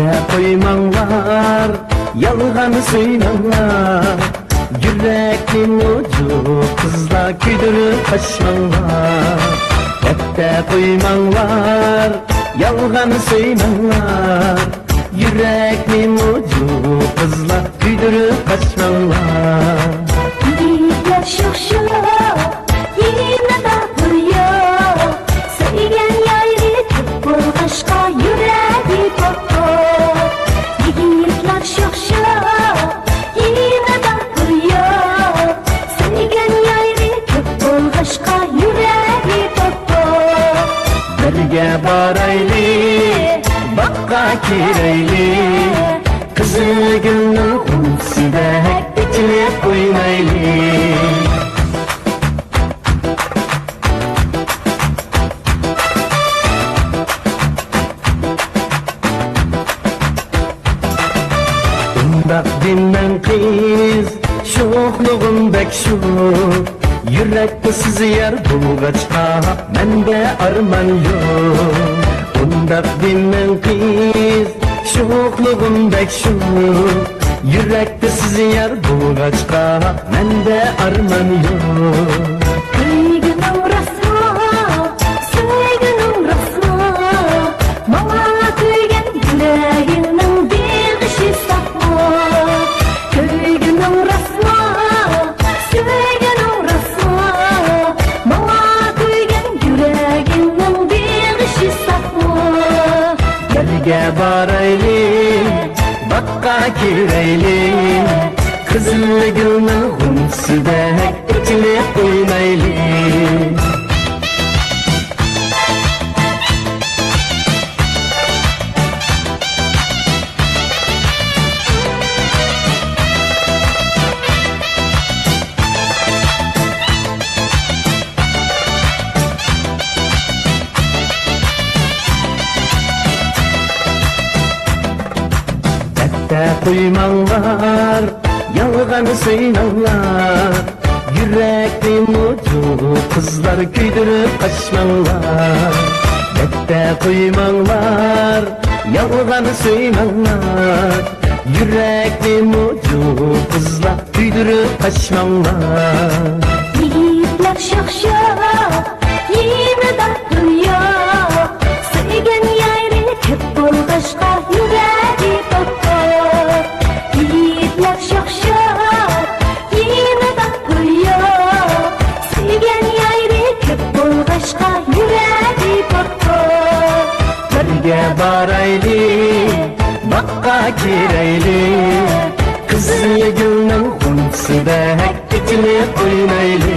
Ette koymanglar, yalgan söylanglar. Yüreknin ucu kızla küydürüp kaçmanglar. Ette koymanglar, yalgan söylanglar. Yüreknin ucu kızla küydürüp kaçmanglar. Yigitler şoşuyor, yine dağılıyor. Söygen yayri tıp bulgaşka yüreği kopur. Yigitler şoşuyor, yine dağılıyor. Söygen yayri tıp bulgaşka yüreği kopur. Birge barayli, bakka kireyli. Kızı gülnün kumsidek içine koymaylı. Undaq dinmen kız, şoqluğum bek şoq. Yürekte sizi yer bulgaçka, mende arman yok. Undaq dinmen kız, şoqluğum bek şoq. Yürekte sizi yer bulgaçka, mende arman yok. Kıygınım rasma, söygünüm rasma. Bana kıygen yüreğinin bir kişi sakma. Kıygınım rasma, söygünüm rasma. Bana kıygen yüreğinin bir kişi sakma. Birge barayli, bakka kireyli. Kızıl gülnün kumsidek içine koymaylı. Ette koymanglar, yalgan söylanglar. Yüreknin ucu kızlar küydürüp kaçmanglar. Ette koymanglar, yalgan söylanglar. Yüreknin ucu kızlar küydürüp kaçmanglar. Yigitler şoşuyor, yine dağılıyor. Söygen yayri tıp bulgaşka yüreği kopur. Yigitler şoşuyor, yine dağılıyor. Söygen yayri tıp bulgaşka yüreği kopur. Birge barayli, bakka kireyli. Kızıl gülnün kumsidek içine koymaylı.